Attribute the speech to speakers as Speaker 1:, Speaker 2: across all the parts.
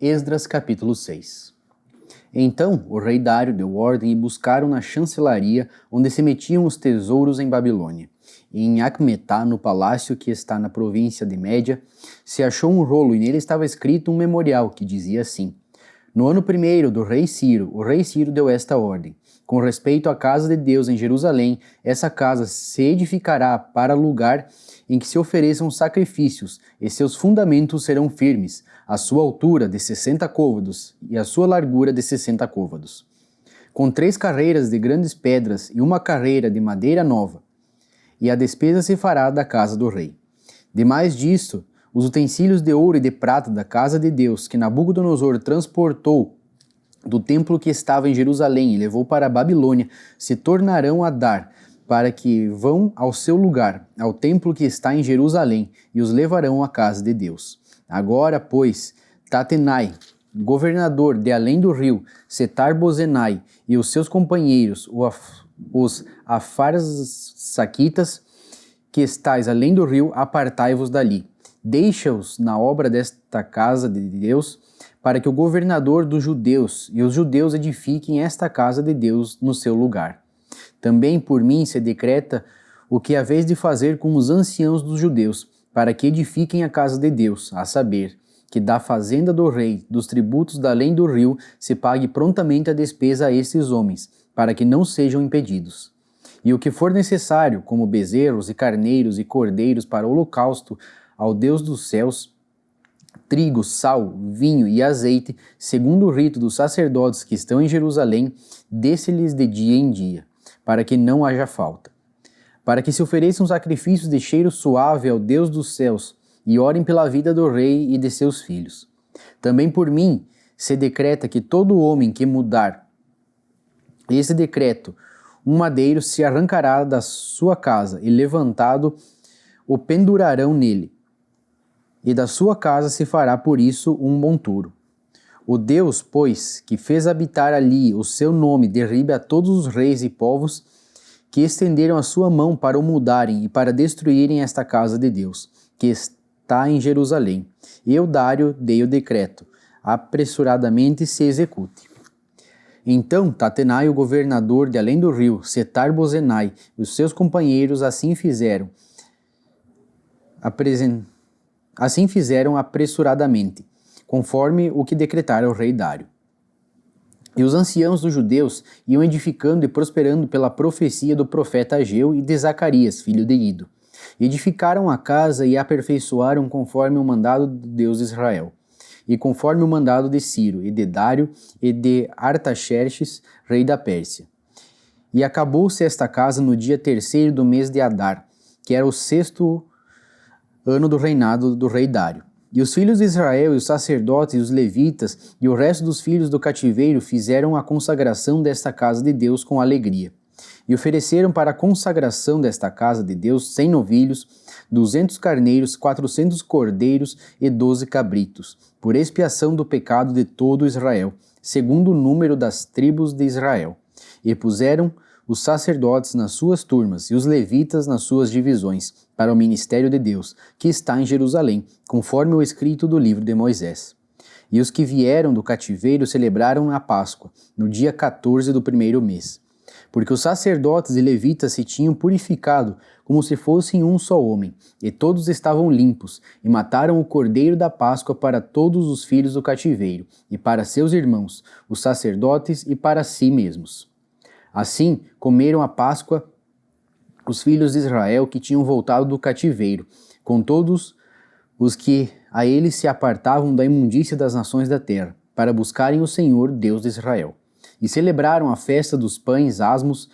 Speaker 1: Esdras capítulo 6. Então o rei Dário deu ordem e buscaram na chancelaria, onde se metiam os tesouros em Babilônia. E em Acmetá, no palácio que está na província de Média, se achou um rolo e nele estava escrito um memorial que dizia assim: No ano primeiro do rei Ciro, o rei Ciro deu esta ordem: com respeito à casa de Deus em Jerusalém, essa casa se edificará para lugar em que se ofereçam sacrifícios, e seus fundamentos serão firmes, a sua altura de 60 côvados e a sua largura de 60 côvados, com 3 carreiras de grandes pedras e uma carreira de madeira nova, e a despesa se fará da casa do rei. Demais disto, os utensílios de ouro e de prata da casa de Deus, que Nabucodonosor transportou do templo que estava em Jerusalém e levou para a Babilônia, se tornarão a dar, para que vão ao seu lugar, ao templo que está em Jerusalém, e os levarão à casa de Deus. Agora, pois, Tatenai, governador de além do rio, Setar-Bozenai e os seus companheiros, os afarsaquitas, que estais além do rio, apartai-vos dali. Deixa-os na obra desta casa de Deus, para que o governador dos judeus e os judeus edifiquem esta casa de Deus no seu lugar. Também por mim se decreta o que haveis de fazer com os anciãos dos judeus, para que edifiquem a casa de Deus, a saber, que da fazenda do rei, dos tributos da além do rio, se pague prontamente a despesa a estes homens, para que não sejam impedidos. E o que for necessário, como bezerros e carneiros e cordeiros para holocausto ao Deus dos céus, trigo, sal, vinho e azeite, segundo o rito dos sacerdotes que estão em Jerusalém, desse-lhes de dia em dia, para que não haja falta. Para que se ofereçam sacrifícios de cheiro suave ao Deus dos céus, e orem pela vida do rei e de seus filhos. Também por mim se decreta que todo homem que mudar esse decreto, um madeiro se arrancará da sua casa, e levantado o pendurarão nele, e da sua casa se fará por isso um monturo. O Deus, pois, que fez habitar ali o seu nome, derribe a todos os reis e povos que estenderam a sua mão para o mudarem e para destruírem esta casa de Deus, que está em Jerusalém. Eu, Dário, dei o decreto, apressuradamente se execute. Então Tatenai, o governador de além do rio, Setar-Bozenai e os seus companheiros assim fizeram apressuradamente, conforme o que decretara o rei Dário. E os anciãos dos judeus iam edificando e prosperando pela profecia do profeta Ageu e de Zacarias, filho de Ido. Edificaram a casa e a aperfeiçoaram conforme o mandado do Deus de Israel, e conforme o mandado de Ciro, e de Dário, e de Artaxerxes, rei da Pérsia. E acabou-se esta casa no dia 3º do mês de Adar, que era o 6º ano do reinado do rei Dário. E os filhos de Israel, e os sacerdotes, e os levitas, e o resto dos filhos do cativeiro fizeram a consagração desta casa de Deus com alegria. E ofereceram para a consagração desta casa de Deus 100 novilhos, 200 carneiros, 400 cordeiros e 12 cabritos, por expiação do pecado de todo Israel, segundo o número das tribos de Israel. E puseram os sacerdotes nas suas turmas e os levitas nas suas divisões, para o ministério de Deus, que está em Jerusalém, conforme o escrito do livro de Moisés. E os que vieram do cativeiro celebraram a Páscoa, no dia 14 do 1º mês. Porque os sacerdotes e levitas se tinham purificado como se fossem um só homem, e todos estavam limpos, e mataram o cordeiro da Páscoa para todos os filhos do cativeiro, e para seus irmãos, os sacerdotes, e para si mesmos. Assim, comeram a Páscoa os filhos de Israel que tinham voltado do cativeiro, com todos os que a eles se apartavam da imundícia das nações da terra, para buscarem o Senhor, Deus de Israel. E celebraram a festa dos pães asmos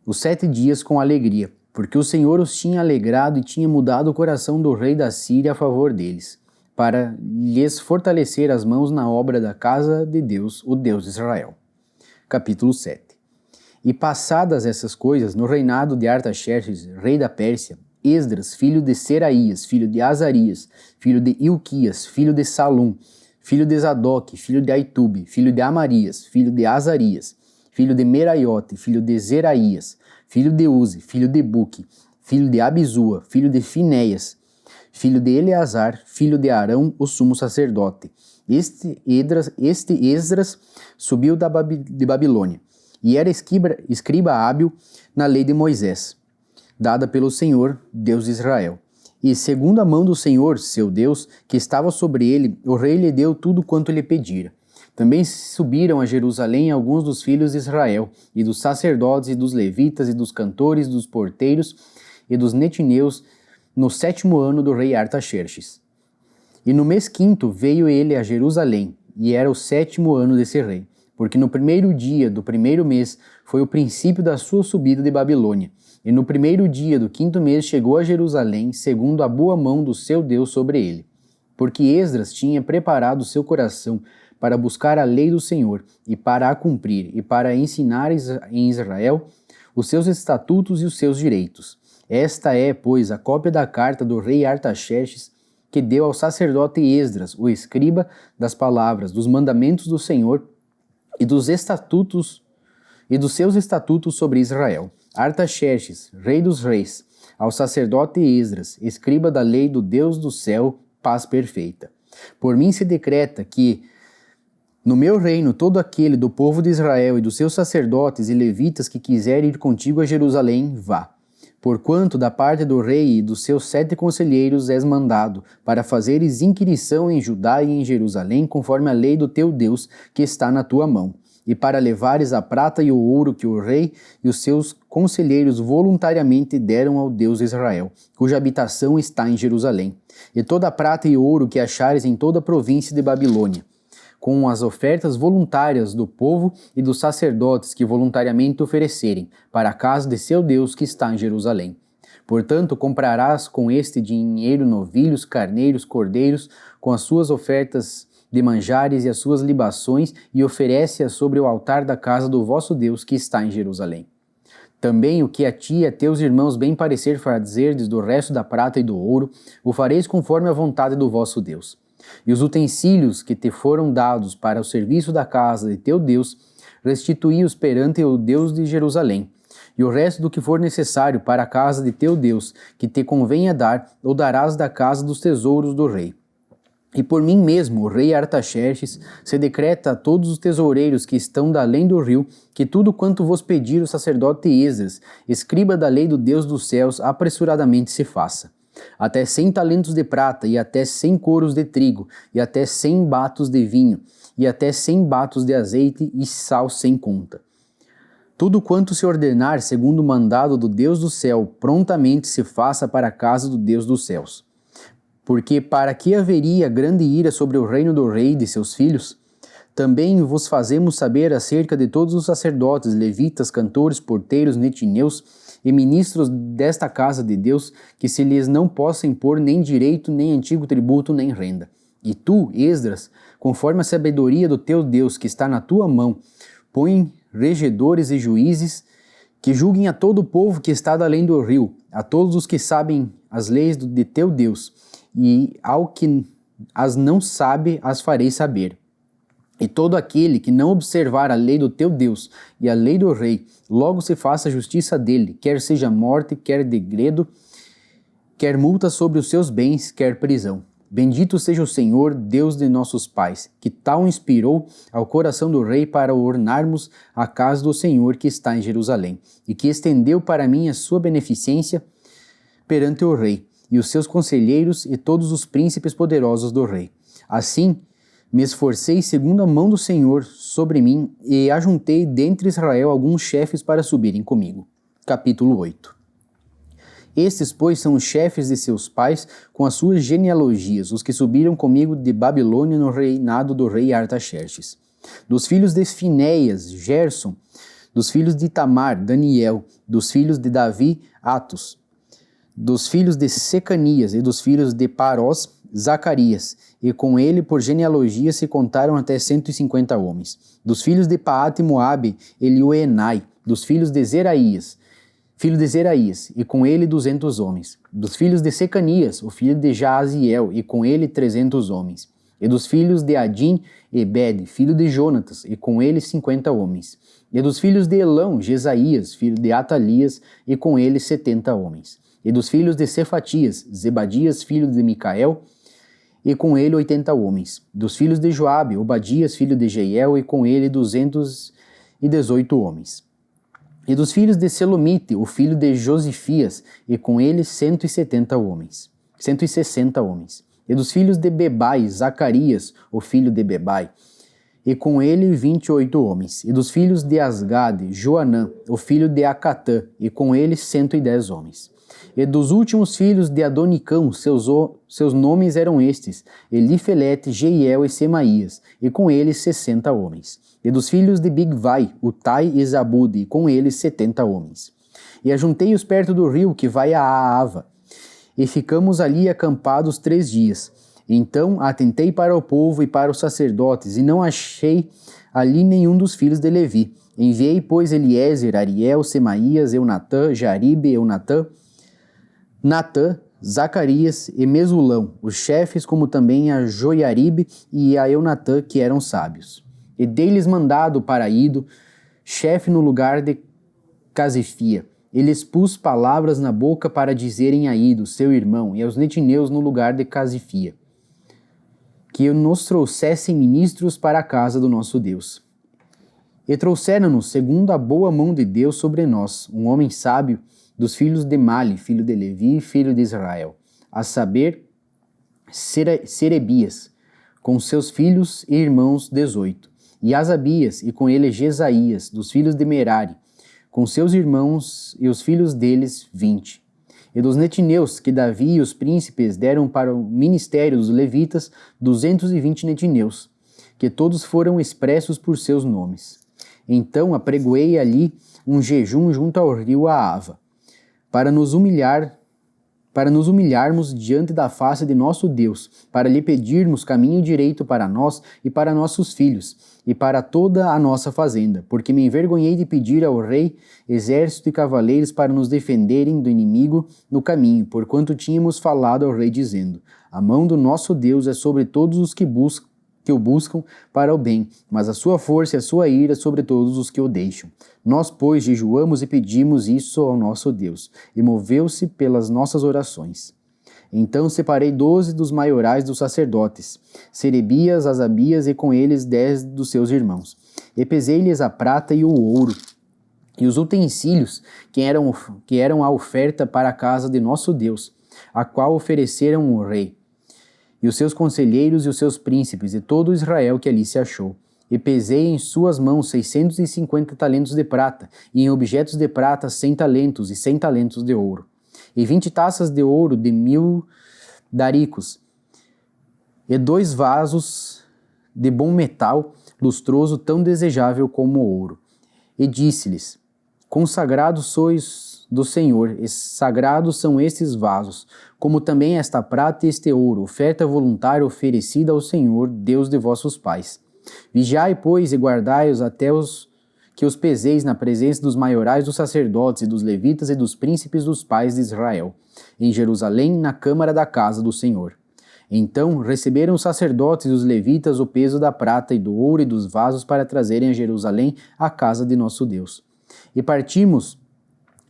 Speaker 1: os 7 dias com alegria, porque o Senhor os tinha alegrado e tinha mudado o coração do rei da Síria a favor deles, para lhes fortalecer as mãos na obra da casa de Deus, o Deus de Israel. Capítulo 7. E passadas essas coisas, no reinado de Artaxerxes, rei da Pérsia, Esdras, filho de Seraías, filho de Azarias, filho de Ilquias, filho de Salum, filho de Zadok, filho de Aitube, filho de Amarias, filho de Azarias, filho de Meraiote, filho de Zeraías, filho de Uzi, filho de Buque, filho de Abizua, filho de Finéias, filho de Eleazar, filho de Arão, o sumo sacerdote, Este Esdras subiu de Babilônia, e era escriba hábil na lei de Moisés, dada pelo Senhor, Deus de Israel. E segundo a mão do Senhor, seu Deus, que estava sobre ele, o rei lhe deu tudo quanto lhe pedira. Também subiram a Jerusalém alguns dos filhos de Israel, e dos sacerdotes, e dos levitas, e dos cantores, dos porteiros, e dos netineus, no 7º ano do rei Artaxerxes. E no mês 5º veio ele a Jerusalém, e era o 7º ano desse rei, porque no 1º dia do 1º mês foi o princípio da sua subida de Babilônia. E no 1º dia do 5º mês chegou a Jerusalém, segundo a boa mão do seu Deus sobre ele. Porque Esdras tinha preparado seu coração para buscar a lei do Senhor, e para a cumprir, e para ensinar em Israel os seus estatutos e os seus direitos. Esta é, pois, a cópia da carta do rei Artaxerxes, que deu ao sacerdote Esdras, o escriba, das palavras, dos mandamentos do Senhor e dos estatutos e dos seus estatutos sobre Israel. Artaxerxes, rei dos reis, ao sacerdote Esdras, escriba da lei do Deus do céu, paz perfeita. Por mim se decreta que no meu reino todo aquele do povo de Israel e dos seus sacerdotes e levitas que quiser ir contigo a Jerusalém, vá. Porquanto da parte do rei e dos seus 7 conselheiros és mandado, para fazeres inquirição em Judá e em Jerusalém, conforme a lei do teu Deus, que está na tua mão, e para levares a prata e o ouro que o rei e os seus conselheiros voluntariamente deram ao Deus de Israel, cuja habitação está em Jerusalém, e toda a prata e ouro que achares em toda a província de Babilônia, com as ofertas voluntárias do povo e dos sacerdotes que voluntariamente oferecerem, para a casa de seu Deus que está em Jerusalém. Portanto, comprarás com este dinheiro novilhos, carneiros, cordeiros, com as suas ofertas de manjares e as suas libações, e oferece-as sobre o altar da casa do vosso Deus que está em Jerusalém. Também o que a ti e a teus irmãos bem parecer fazerdes do resto da prata e do ouro, o fareis conforme a vontade do vosso Deus. E os utensílios que te foram dados para o serviço da casa de teu Deus, restituí-os perante o Deus de Jerusalém. E o resto do que for necessário para a casa de teu Deus, que te convenha dar, o darás da casa dos tesouros do rei. E por mim mesmo, o rei Artaxerxes, se decreta a todos os tesoureiros que estão da além do rio, que tudo quanto vos pedir o sacerdote Esdras, escriba da lei do Deus dos céus, apressuradamente se faça. Até 100 talentos de prata, e até 100 coros de trigo, e até 100 batos de vinho, e até 100 batos de azeite e sal sem conta. Tudo quanto se ordenar segundo o mandado do Deus do céu, prontamente se faça para a casa do Deus dos céus. Porque para que haveria grande ira sobre o reino do rei e de seus filhos? Também vos fazemos saber acerca de todos os sacerdotes, levitas, cantores, porteiros, netineus e ministros desta casa de Deus, que se lhes não possa impor nem direito, nem antigo tributo, nem renda. E tu, Esdras, conforme a sabedoria do teu Deus que está na tua mão, põe regedores e juízes que julguem a todo o povo que está além do rio, a todos os que sabem as leis de teu Deus, e ao que as não sabe, as farei saber. E todo aquele que não observar a lei do teu Deus e a lei do rei, logo se faça justiça dele, quer seja morte, quer degredo, quer multa sobre os seus bens, quer prisão. Bendito seja o Senhor, Deus de nossos pais, que tal inspirou ao coração do rei para ornarmos a casa do Senhor que está em Jerusalém, e que estendeu para mim a sua beneficência perante o rei, e os seus conselheiros e todos os príncipes poderosos do rei. Assim, me esforcei segundo a mão do Senhor sobre mim e ajuntei dentre Israel alguns chefes para subirem comigo. Capítulo 8. Estes, pois, são os chefes de seus pais com as suas genealogias, os que subiram comigo de Babilônia no reinado do rei Artaxerxes. Dos filhos de Finéias, Gerson. Dos filhos de Itamar, Daniel. Dos filhos de Davi, Atos. Dos filhos de Secanias e dos filhos de Parós, Zacarias, e com ele por genealogia se contaram até 150 homens. Dos filhos de Paate Moabe, Elioenai, dos filhos de Zeraías, filho de Zeraías, e com ele 200 homens. Dos filhos de Secanias, o filho de Jaaziel, e com ele 300 homens. E dos filhos de Adim, Ebed, filho de Jonatas, e com ele 50 homens. E dos filhos de Elão, Jesaías, filho de Atalias, e com ele 70 homens. E dos filhos de Cefatias, Zebadias, filho de Micael, e com ele 80 homens. Dos filhos de Joabe, Obadias, filho de Jeiel, e com ele 218 homens. E dos filhos de Selomite, o filho de Josifias, e com ele 160 homens. E dos filhos de Bebai, Zacarias, o filho de Bebai, e com ele 28 homens. E dos filhos de Asgade, Joanã, o filho de Acatã, e com ele 110 homens. E dos últimos filhos de Adonicão, seus nomes eram estes: Elifelete, Jeiel e Semaías, e com eles 60 homens. E dos filhos de Bigvai, Utai e Zabude, e com eles 70 homens. E ajuntei-os perto do rio que vai a Aava, e ficamos ali acampados 3 dias. Então atentei para o povo e para os sacerdotes, e não achei ali nenhum dos filhos de Levi. Enviei, pois, Eliezer, Ariel, Semaías, Eunatã, Jaribe, Natã, Zacarias e Mesulão, os chefes, como também a Joiaribe e a Eunatã, que eram sábios. E dei-lhes mandado para Ido, chefe no lugar de Casifia. E lhes pus palavras na boca para dizerem a Ido, seu irmão, e aos netineus no lugar de Casifia, que nos trouxessem ministros para a casa do nosso Deus. E trouxeram-nos, segundo a boa mão de Deus sobre nós, um homem sábio dos filhos de Mali, filho de Levi, filho de Israel, a saber, Serebias, com seus filhos e irmãos 18, e Asabias, e com ele Jesaías, dos filhos de Merari, com seus irmãos e os filhos deles 20. E dos netineus, que Davi e os príncipes deram para o ministério dos levitas, 220 netineus, que todos foram expressos por seus nomes. Então apregoei ali um jejum junto ao rio Aava, para nos humilharmos diante da face de nosso Deus, para lhe pedirmos caminho direito para nós e para nossos filhos, e para toda a nossa fazenda, porque me envergonhei de pedir ao rei exército e cavaleiros para nos defenderem do inimigo no caminho, porquanto tínhamos falado ao rei dizendo: a mão do nosso Deus é sobre todos os que o buscam para o bem, mas a sua força e a sua ira sobre todos os que o deixam. Nós, pois, jejuamos e pedimos isso ao nosso Deus, e moveu-se pelas nossas orações. Então separei 12 dos maiorais dos sacerdotes, Serebias, Asabias, e com eles 10 dos seus irmãos. E pesei-lhes a prata e o ouro, e os utensílios que eram a oferta para a casa de nosso Deus, a qual ofereceram o rei, e os seus conselheiros e os seus príncipes, e todo Israel que ali se achou. E pesei em suas mãos 650 talentos de prata, e em objetos de prata 100 talentos e 100 talentos de ouro. E 20 taças de ouro de 1000 daricos, e 2 vasos de bom metal, lustroso, tão desejável como o ouro. E disse-lhes: consagrados sois do Senhor, e sagrados são estes vasos, como também esta prata e este ouro, oferta voluntária oferecida ao Senhor, Deus de vossos pais. Vigiai, pois, e guardai-os até que os peseis na presença dos maiorais dos sacerdotes e dos levitas e dos príncipes dos pais de Israel, em Jerusalém, na câmara da casa do Senhor. Então receberam os sacerdotes e os levitas o peso da prata e do ouro e dos vasos para trazerem a Jerusalém a casa de nosso Deus. E partimos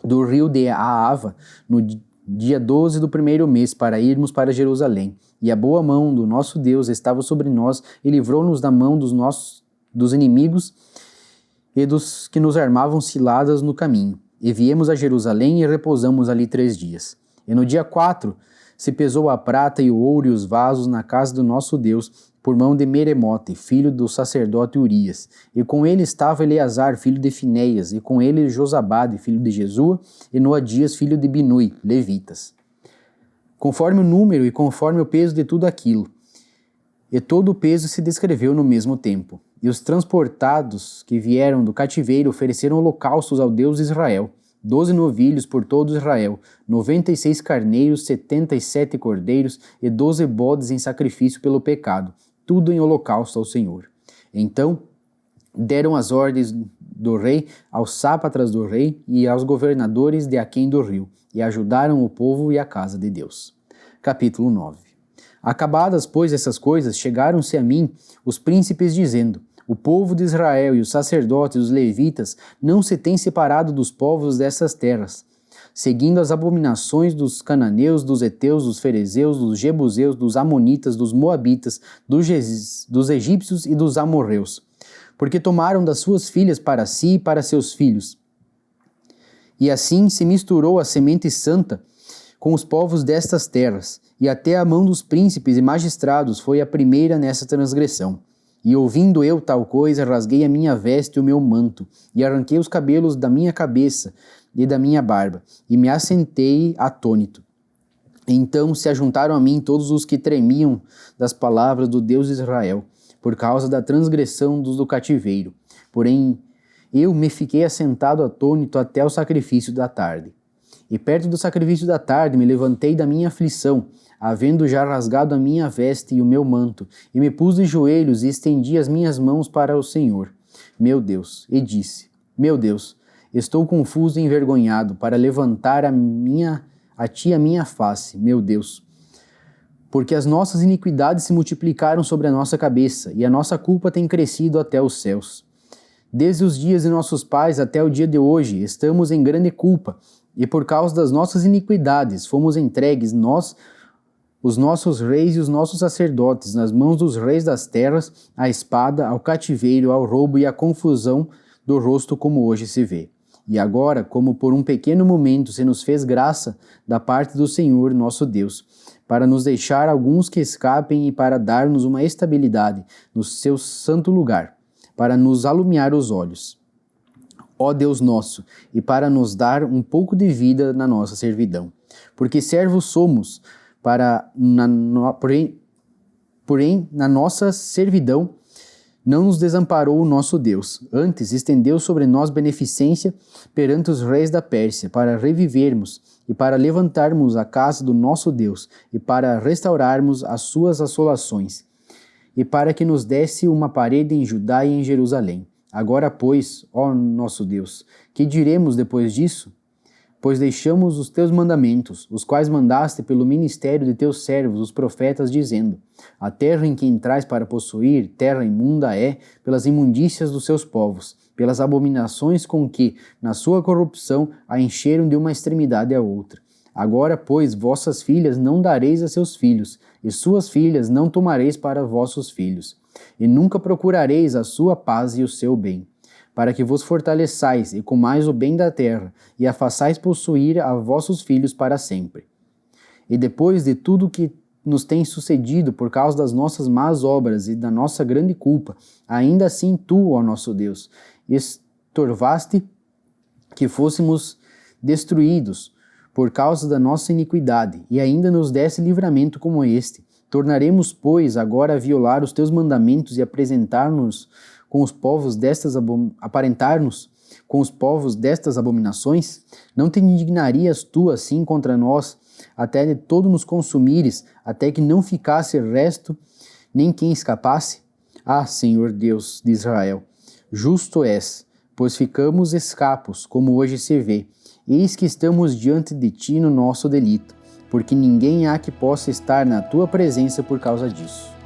Speaker 1: do rio de Aava no dia 12 do primeiro mês para irmos para Jerusalém. E a boa mão do nosso Deus estava sobre nós e livrou-nos da mão dos inimigos e dos que nos armavam ciladas no caminho. E viemos a Jerusalém e repousamos ali 3 dias. E no dia 4 se pesou a prata e o ouro e os vasos na casa do nosso Deus, por mão de Meremote, filho do sacerdote Urias. E com ele estava Eleazar, filho de Finéias, e com ele Josabade, filho de Jesua, e Noadias, filho de Binui, levitas. Conforme o número e conforme o peso de tudo aquilo. E todo o peso se descreveu no mesmo tempo. E os transportados que vieram do cativeiro ofereceram holocaustos ao Deus de Israel, 12 novilhos por todo Israel, 96 carneiros, 77 cordeiros e 12 bodes em sacrifício pelo pecado, tudo em holocausto ao Senhor. Então deram as ordens do rei aos sátrapas do rei e aos governadores de aquém do rio, e ajudaram o povo e a casa de Deus. Capítulo 9. Acabadas, pois, essas coisas, chegaram-se a mim os príncipes dizendo: o povo de Israel e os sacerdotes e os levitas não se têm separado dos povos dessas terras. seguindo as abominações dos cananeus, dos heteus, dos ferezeus, dos jebuseus, dos amonitas, dos moabitas, dos egípcios e dos amorreus, porque tomaram das suas filhas para si e para seus filhos. E assim se misturou a semente santa com os povos destas terras, e até a mão dos príncipes e magistrados foi a primeira nessa transgressão. E ouvindo eu tal coisa, rasguei a minha veste e o meu manto, e arranquei os cabelos da minha cabeça e da minha barba, e me assentei atônito. Então se ajuntaram a mim todos os que tremiam das palavras do Deus de Israel, por causa da transgressão dos do cativeiro. Porém, eu me fiquei assentado atônito até o sacrifício da tarde. E perto do sacrifício da tarde me levantei da minha aflição, havendo já rasgado a minha veste e o meu manto, e me pus de joelhos e estendi as minhas mãos para o Senhor, meu Deus, e disse: Meu Deus, estou confuso e envergonhado para levantar a ti a minha face, meu Deus. Porque as nossas iniquidades se multiplicaram sobre a nossa cabeça, e a nossa culpa tem crescido até os céus. Desde os dias de nossos pais até o dia de hoje, estamos em grande culpa, e por causa das nossas iniquidades fomos entregues, nós, os nossos reis e os nossos sacerdotes, nas mãos dos reis das terras, à espada, ao cativeiro, ao roubo e à confusão do rosto, como hoje se vê. E agora, como por um pequeno momento se nos fez graça da parte do Senhor nosso Deus, para nos deixar alguns que escapem e para dar-nos uma estabilidade no seu santo lugar, para nos alumiar os olhos, ó Deus nosso, e para nos dar um pouco de vida na nossa servidão. Porque servos somos, porém na nossa servidão não nos desamparou o nosso Deus, antes estendeu sobre nós beneficência perante os reis da Pérsia, para revivermos e para levantarmos a casa do nosso Deus, e para restaurarmos as suas assolações, e para que nos desse uma parede em Judá e em Jerusalém. Agora, pois, ó nosso Deus, que diremos depois disso? Pois deixamos os teus mandamentos, os quais mandaste pelo ministério de teus servos, os profetas, dizendo: a terra em que entrais para possuir, terra imunda é, pelas imundícias dos seus povos, pelas abominações com que, na sua corrupção, a encheram de uma extremidade a outra. Agora, pois, vossas filhas não dareis a seus filhos, e suas filhas não tomareis para vossos filhos, e nunca procurareis a sua paz e o seu bem, para que vos fortaleçais e comais o bem da terra, e a façais possuir a vossos filhos para sempre. E depois de tudo que nos tem sucedido por causa das nossas más obras e da nossa grande culpa, ainda assim tu, ó nosso Deus, estorvaste que fôssemos destruídos por causa da nossa iniquidade, e ainda nos desse livramento como este. Tornaremos, pois, agora a violar os teus mandamentos e aparentar-nos com os povos destas abominações? Não te indignarias tu assim contra nós, até de todo nos consumires, até que não ficasse resto nem quem escapasse? Ah, Senhor Deus de Israel, justo és, pois ficamos escapos, como hoje se vê. Eis que estamos diante de ti no nosso delito, porque ninguém há que possa estar na tua presença por causa disso.